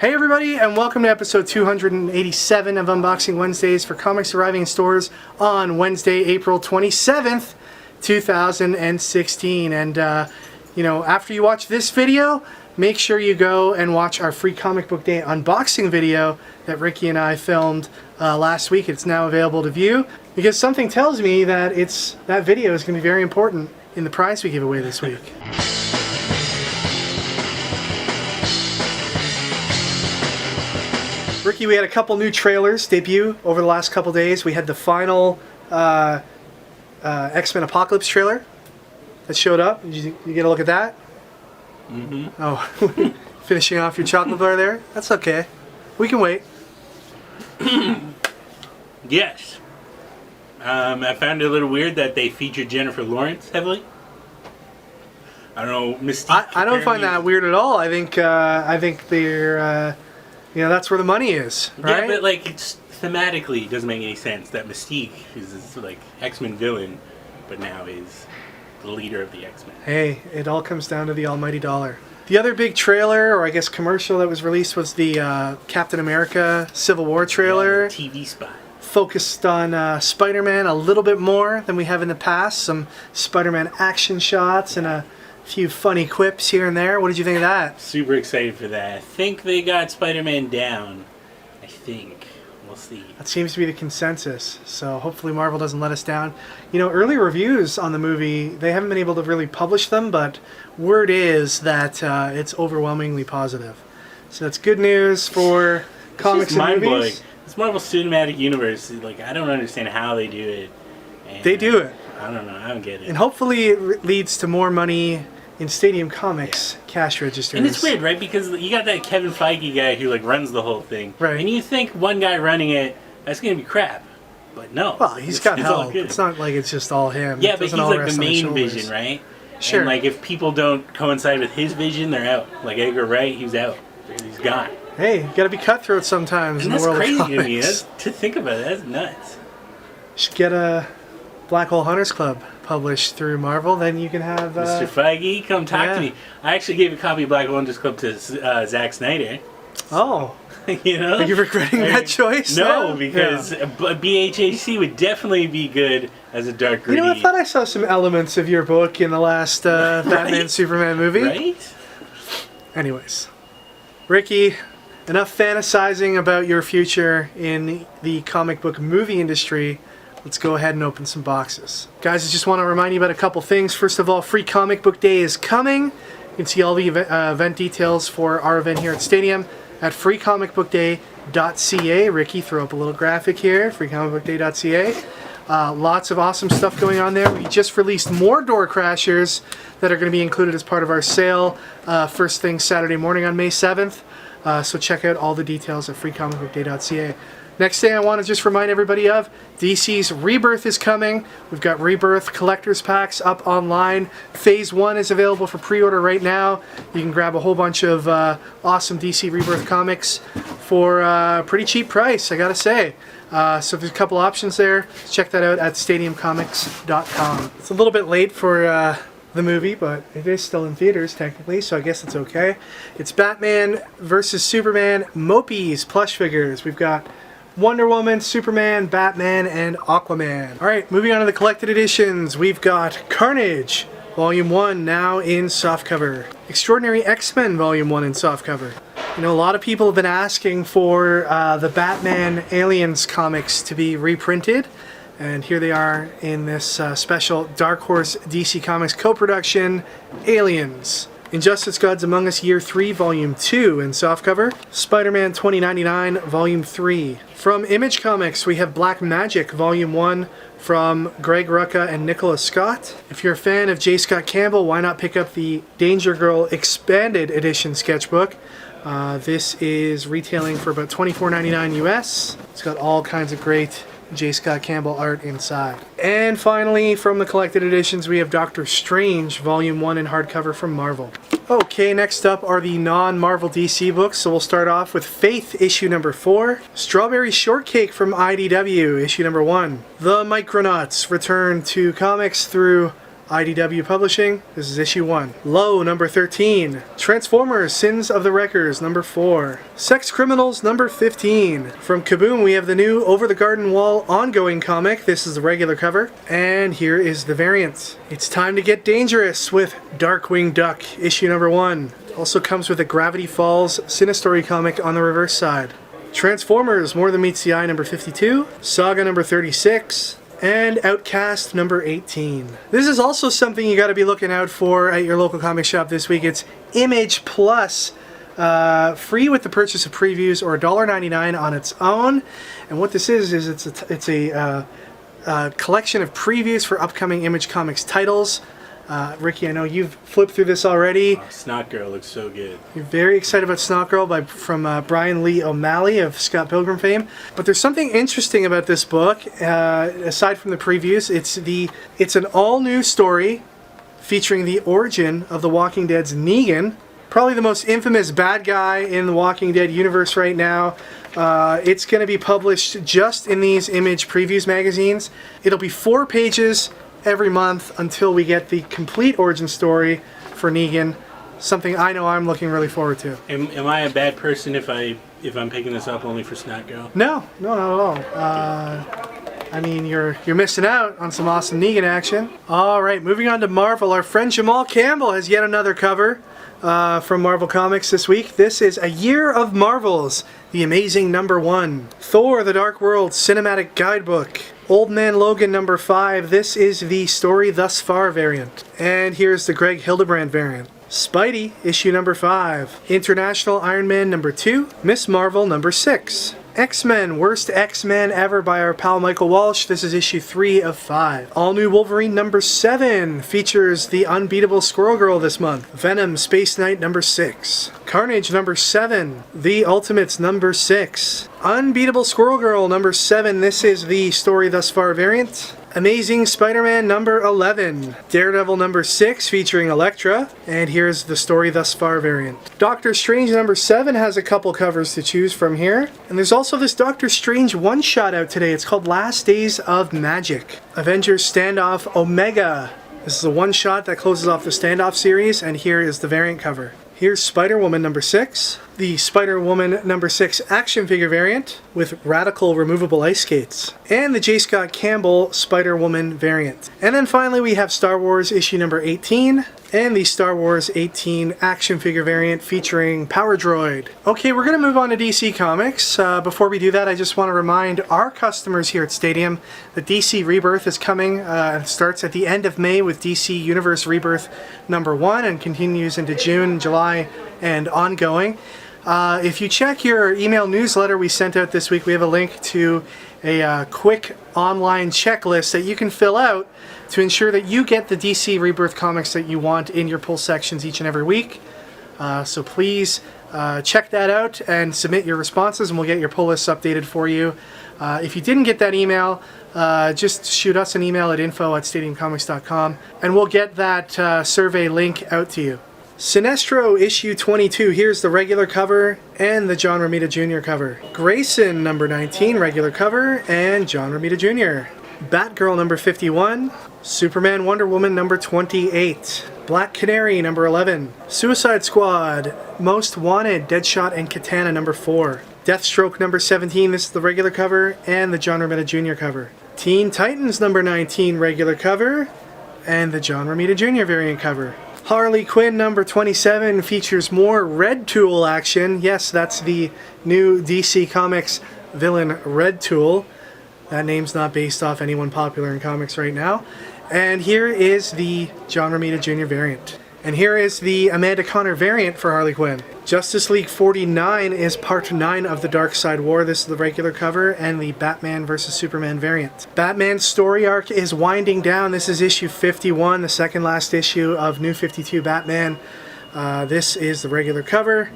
Hey everybody, and welcome to episode 287 of Unboxing Wednesdays for comics arriving in stores on Wednesday, April 27th, 2016. And after you watch this video, make sure you go and watch our free comic book day unboxing video that Ricky and I filmed last week. It's now available to view because something tells me that that video is going to be very important in the prize we give away this week. Ricky, we had a couple new trailers debut over the last couple days. We had the final X-Men Apocalypse trailer that showed up. Did you get a look at that? Mm-hmm. Oh, finishing off your chocolate bar there? That's okay. We can wait. Yes. I found it a little weird that they featured Jennifer Lawrence heavily. I don't know, Mystique. I don't find that weird at all. I think they're that's where the money is, right? Yeah, but like it's thematically it doesn't make any sense that Mystique is this like X-Men villain, but now is the leader of the X-Men. Hey, it all comes down to the almighty dollar. The other big trailer, or I guess commercial that was released, was the Captain America Civil War trailer. Yeah, TV spot. Focused on Spider-Man a little bit more than we have in the past. Some Spider-Man action shots and a few funny quips here and there. What did you think of that? Super excited for that. I think they got Spider-Man down. I think. We'll see. That seems to be the consensus. So hopefully Marvel doesn't let us down. You know, early reviews on the movie, they haven't been able to really publish them, but word is that it's overwhelmingly positive. So that's good news for comics and movies. This Marvel Cinematic Universe, like, I don't understand how they do it. And they do it. I don't know. I don't get it. And hopefully it leads to more money in Stadium Comics cash registers. And it's weird, right? Because you got that Kevin Feige guy who like runs the whole thing, right? And you think one guy running it, that's gonna be crap, but no. Well, he's got help. It's not like it's just all him. Yeah, but he's like the main vision, right? Sure. And like if people don't coincide with his vision, they're out. Like Edgar Wright, he's out. He's gone. Hey, you gotta be cutthroat sometimes in the world of comics. That's crazy to me. To think about it, that's nuts. You should get a Black Hole Hunters Club published through Marvel, then you can have Mr. Feige, come talk to me. I actually gave a copy of Black Hole Hunters Club to Zack Snyder. Oh. You know? Are you regretting that choice? No, because BHAC would definitely be good as a dark gritty. You know, I thought I saw some elements of your book in the last Batman Superman movie. Right? Anyways. Ricky, enough fantasizing about your future in the comic book movie industry. Let's go ahead and open some boxes. Guys, I just want to remind you about a couple things. First of all, Free Comic Book Day is coming. You can see all the event details for our event here at Stadium at freecomicbookday.ca. Ricky, throw up a little graphic here, freecomicbookday.ca. Lots of awesome stuff going on there. We just released more Door Crashers that are going to be included as part of our sale first thing Saturday morning on May 7th. So check out all the details at freecomicbookday.ca. Next thing I want to just remind everybody of, DC's Rebirth is coming. We've got Rebirth collector's packs up online. Phase 1 is available for pre-order right now. You can grab a whole bunch of awesome DC Rebirth comics for a pretty cheap price, I gotta say. So there's a couple options there. Check that out at stadiumcomics.com. It's a little bit late for the movie, but it is still in theaters technically, so I guess it's okay. It's Batman vs. Superman Mopies plush figures. We've got Wonder Woman, Superman, Batman, and Aquaman. Alright, moving on to the collected editions. We've got Carnage, Volume 1, now in softcover. Extraordinary X-Men, Volume 1 in softcover. You know, a lot of people have been asking for the Batman Aliens comics to be reprinted, and here they are in this special Dark Horse DC Comics co-production, Aliens. Injustice Gods Among Us Year 3, Volume 2 in softcover. Spider-Man 2099, Volume 3. From Image Comics, we have Black Magic, Volume 1 from Greg Rucka and Nicholas Scott. If you're a fan of J. Scott Campbell, why not pick up the Danger Girl Expanded Edition sketchbook? This is retailing for about $24.99 US. It's got all kinds of great J. Scott Campbell art inside. And finally, from the collected editions, we have Doctor Strange, Volume 1 in hardcover from Marvel. Okay, next up are the non-Marvel DC books, so we'll start off with Faith, issue number 4. Strawberry Shortcake from IDW, issue number 1. The Micronauts return to comics through IDW Publishing. This is issue 1. Low, number 13. Transformers, Sins of the Wreckers, number 4. Sex Criminals, number 15. From Kaboom, we have the new Over the Garden Wall ongoing comic. This is the regular cover. And here is the variant. It's time to get dangerous with Darkwing Duck, issue number 1. Also comes with a Gravity Falls Sinistory comic on the reverse side. Transformers, More Than Meets the Eye, number 52. Saga, number 36. And Outcast number 18. This is also something you got to be looking out for at your local comic shop this week. It's Image Plus, free with the purchase of previews, or $1.99 on its own. And what this is it's a collection of previews for upcoming Image Comics titles. Ricky, I know you've flipped through this already. Snot Girl looks so good. You're very excited about Snot Girl from Brian Lee O'Malley of Scott Pilgrim fame. But there's something interesting about this book, aside from the previews. It's an all-new story featuring the origin of The Walking Dead's Negan, probably the most infamous bad guy in the Walking Dead universe right now. It's going to be published just in these Image Previews magazines. It'll be 4 pages every month until we get the complete origin story for Negan. Something I know I'm looking really forward to. Am I a bad person if I'm picking this up only for Snot Girl? No, not at all. I mean, you're missing out on some awesome Negan action. All right, moving on to Marvel. Our friend Jamal Campbell has yet another cover from Marvel Comics this week. This is A Year of Marvels, The Amazing Number 1. Thor: The Dark World Cinematic Guidebook. Old Man Logan number 5. This is the Story Thus Far variant. And here's the Greg Hildebrand variant. Spidey, issue number 5. International Iron Man number 2. Miss Marvel number 6. X-Men, Worst X-Men Ever by our pal Michael Walsh. This is issue 3 of 5. All New Wolverine number 7 features the unbeatable Squirrel Girl this month. Venom, Space Knight number 6. Carnage number 7. The Ultimates number 6. Unbeatable Squirrel Girl number 7. This is the Story Thus Far variant. Amazing Spider-Man number 11. Daredevil number 6 featuring Elektra. And here's the Story Thus Far variant. Doctor Strange number 7 has a couple covers to choose from here. And there's also this Doctor Strange one-shot out today. It's called Last Days of Magic. Avengers Standoff Omega. This is a one-shot that closes off the Standoff series, and here is the variant cover. Here's Spider-Woman number 6, the Spider-Woman number 6 action figure variant with radical removable ice skates, and the J. Scott Campbell Spider-Woman variant. And then finally we have Star Wars issue number 18, and the Star Wars 18 action figure variant featuring Power Droid. Okay, we're going to move on to DC Comics. Before we do that, I just want to remind our customers here at Stadium that DC Rebirth is coming. It starts at the end of May with DC Universe Rebirth number 1 and continues into June, July, and ongoing. If you check your email newsletter we sent out this week, we have a link to a quick online checklist that you can fill out to ensure that you get the DC Rebirth comics that you want in your pull sections each and every week. So please check that out and submit your responses, and we'll get your pull lists updated for you. If you didn't get that email, just shoot us an email at info@stadiumcomics.com, and we'll get that survey link out to you. Sinestro issue 22. Here's the regular cover and the John Romita Jr. cover. Grayson number 19, regular cover, and John Romita Jr. Batgirl number 51. Superman Wonder Woman number 28. Black Canary number 11. Suicide Squad Most Wanted Deadshot and Katana number 4. Deathstroke number 17. This is the regular cover and the John Romita Jr. cover. Teen Titans number 19, regular cover, and the John Romita Jr. variant cover. Harley Quinn number 27 features more Red Tool action. Yes, that's the new DC Comics villain Red Tool. That name's not based off anyone popular in comics right now. And here is the John Romita Jr. variant. And here is the Amanda Conner variant for Harley Quinn. Justice League 49 is part 9 of the Dark Side War. This is the regular cover and the Batman vs. Superman variant. Batman's story arc is winding down. This is issue 51, the second last issue of New 52 Batman. This is the regular cover,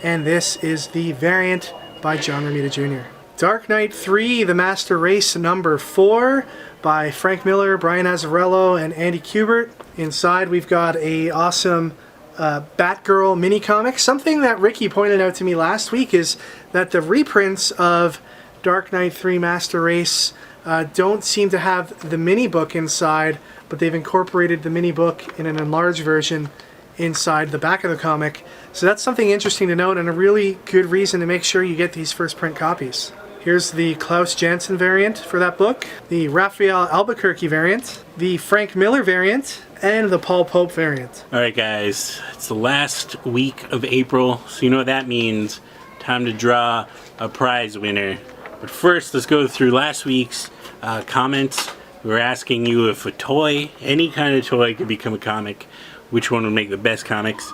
and this is the variant by John Romita Jr. Dark Knight 3, The Master Race number 4 by Frank Miller, Brian Azzarello, and Andy Kubert. Inside we've got a awesome Batgirl mini comic. Something that Ricky pointed out to me last week is that the reprints of Dark Knight 3 Master Race don't seem to have the mini book inside, but they've incorporated the mini book in an enlarged version inside the back of the comic. So that's something interesting to note and a really good reason to make sure you get these first print copies. Here's the Klaus Janson variant for that book, the Raphael Albuquerque variant, the Frank Miller variant, and the Paul Pope variant. Alright guys, it's the last week of April, so you know what that means. Time to draw a prize winner. But first, let's go through last week's comments. We were asking you if a toy, any kind of toy, could become a comic, which one would make the best comics.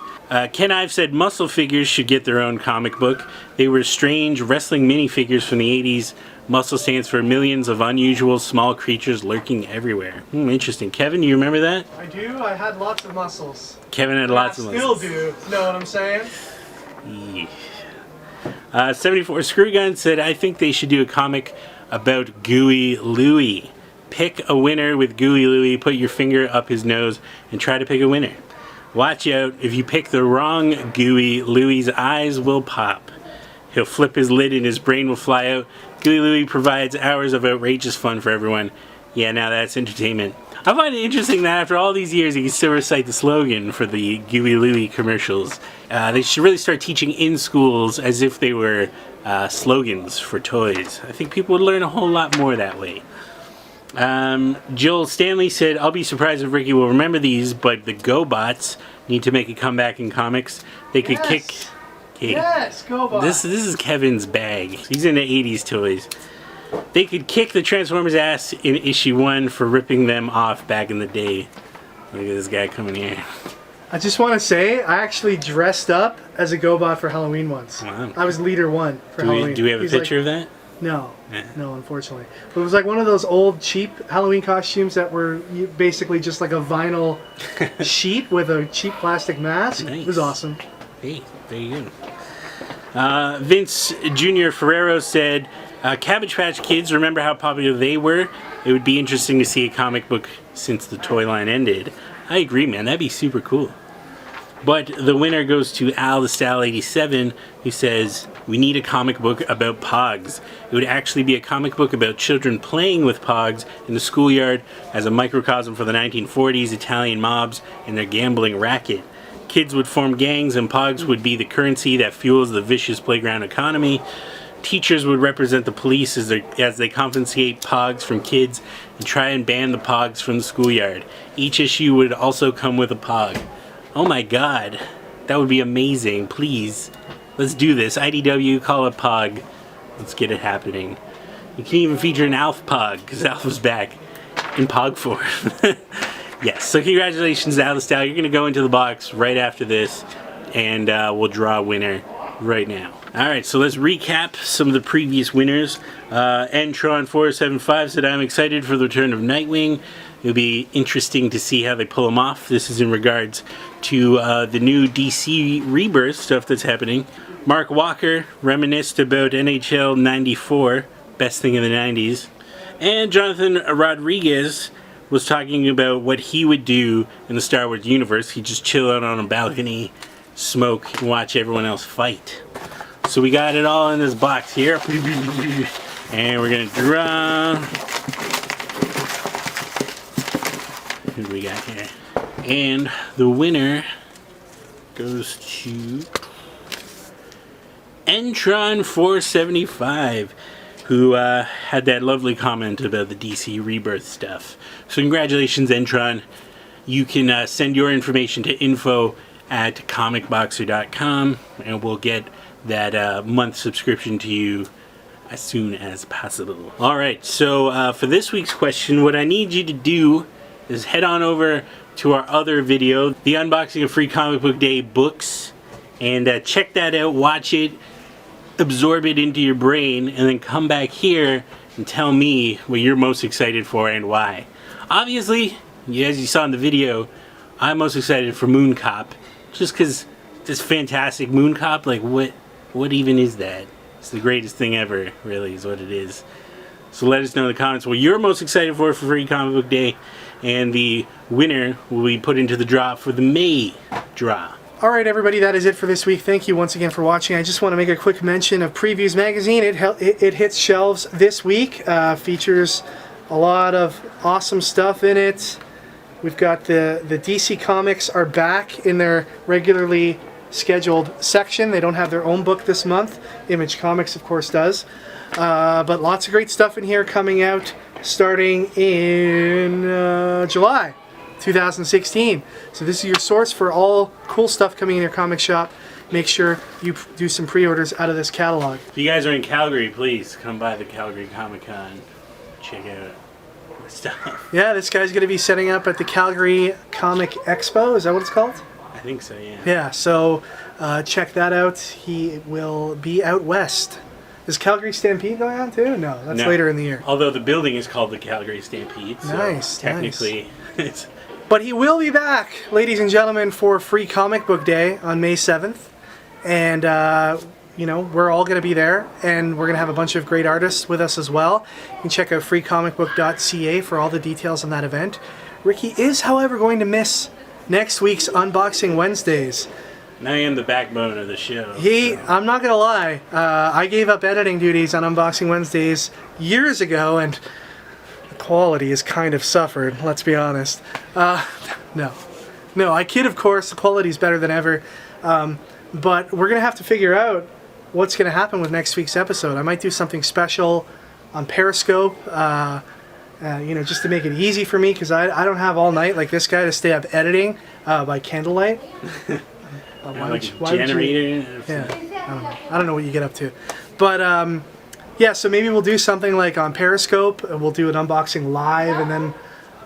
Ken Ive said muscle figures should get their own comic book. They were strange wrestling minifigures from the 80s. Muscle stands for millions of unusual small creatures lurking everywhere. Interesting. Kevin, you remember that? I do. I had lots of muscles. Kevin had lots of muscles. I still do. Know what I'm saying? Yeah. 74 Screwgun said, I think they should do a comic about Gooey Louie. Pick a winner with Gooey Louie, put your finger up his nose, and try to pick a winner. Watch out, if you pick the wrong Gooey, Louie's eyes will pop. He'll flip his lid and his brain will fly out. Gooey Louie provides hours of outrageous fun for everyone. Yeah, now that's entertainment. I find it interesting that after all these years, you can still recite the slogan for the Gooey Louie commercials. They should really start teaching in schools as if they were slogans for toys. I think people would learn a whole lot more that way. Joel Stanley said, I'll be surprised if Ricky will remember these, but the GoBots need to make a comeback in comics. They could kick... Okay, yes, GoBots. This is Kevin's bag. He's into 80s toys. They could kick the Transformers' ass in issue 1 for ripping them off back in the day. Look at this guy coming here. I just want to say, I actually dressed up as a GoBot for Halloween once. Wow. I was leader 1 for Halloween. Do we have a picture of that? No, no, unfortunately. But it was like one of those old, cheap Halloween costumes that were basically just like a vinyl sheet with a cheap plastic mask. Nice. It was awesome. Hey, there you go. Vince Jr. Ferrero said, Cabbage Patch Kids, remember how popular they were? It would be interesting to see a comic book since the toy line ended. I agree, man. That'd be super cool. But the winner goes to Al the Stal 87, who says, we need a comic book about Pogs. It would actually be a comic book about children playing with Pogs in the schoolyard as a microcosm for the 1940s Italian mobs and their gambling racket. Kids would form gangs and Pogs would be the currency that fuels the vicious playground economy. Teachers would represent the police as they confiscate Pogs from kids and try and ban the Pogs from the schoolyard. Each issue would also come with a Pog. Oh my god, that would be amazing. Please, let's do this. IDW, call it Pog. Let's get it happening. You can even feature an Alf Pog, because Alf was back in Pog form. Yes, so congratulations to Al the Stal. You're going to go into the box right after this, and we'll draw a winner right now. Alright, so let's recap some of the previous winners. Entron475 said, I'm excited for the return of Nightwing. It'll be interesting to see how they pull him off. This is in regards to the new DC Rebirth stuff that's happening. Mark Walker reminisced about NHL 94, best thing in the 90s. And Jonathan Rodriguez was talking about what he would do in the Star Wars universe. He'd just chill out on a balcony, smoke, and watch everyone else fight. So we got it all in this box here. And we're going to draw. Who do we got here? And the winner goes to Entron475, who had that lovely comment about the DC Rebirth stuff. So congratulations, Entron. You can send your information to info@comicboxer.com and we'll get that month subscription to you as soon as possible. Alright, so for this week's question, what I need you to do is head on over to our other video, the unboxing of Free Comic Book Day books, and check that out, watch it, absorb it into your brain, and then come back here and tell me what you're most excited for and why. Obviously, as you saw in the video, I'm most excited for Moon Cop, just because this fantastic Moon Cop, like what even is that? It's the greatest thing ever, really, is what it is. So let us know in the comments what you're most excited for Free Comic Book Day, and the winner will be put into the draw for the May draw. Alright everybody, that is it for this week. Thank you once again for watching. I just want to make a quick mention of Previews Magazine. It hits shelves this week. Features a lot of awesome stuff in it. We've got the DC Comics are back in their regularly scheduled section. They don't have their own book this month. Image Comics, of course, does. But lots of great stuff in here coming out starting in July 2016. So this is your source for all cool stuff coming in your comic shop. Make sure you do some pre-orders out of this catalog. If you guys are in Calgary, please come by the Calgary Comic Con. Check out the stuff. Yeah, this guy's going to be setting up at the Calgary Comic Expo. Is that what it's called? I think so, yeah. Yeah, so check that out. He will be out west. Is Calgary Stampede going on too? No, that's later in the year. Although the building is called the Calgary Stampede, so nice, technically it's... But he will be back, ladies and gentlemen, for Free Comic Book Day on May 7th. And, you know, we're all going to be there. And we're going to have a bunch of great artists with us as well. You can check out freecomicbook.ca for all the details on that event. Ricky is, however, going to miss next week's Unboxing Wednesdays. And I am the backbone of the show. I'm not going to lie. I gave up editing duties on Unboxing Wednesdays years ago, and quality has kind of suffered, let's be honest. No, I kid, of course. The quality's better than ever. But we're going to have to figure out what's going to happen with next week's episode. I might do something special on Periscope, you know, just to make it easy for me, because I don't have all night like this guy to stay up editing by candlelight. Why generator? Yeah, I don't know what you get up to. But, yeah, so maybe we'll do something like on Periscope. We'll do an unboxing live, and then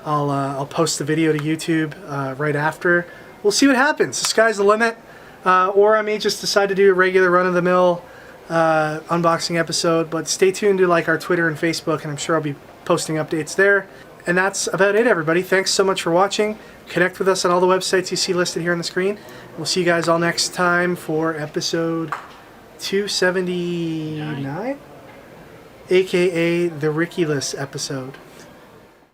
I'll post the video to YouTube right after. We'll see what happens. The sky's the limit. Or I may just decide to do a regular run-of-the-mill unboxing episode. But stay tuned to like our Twitter and Facebook, and I'm sure I'll be posting updates there. And that's about it, everybody. Thanks so much for watching. Connect with us on all the websites you see listed here on the screen. We'll see you guys all next time for episode 279? AKA the Ricky-less episode.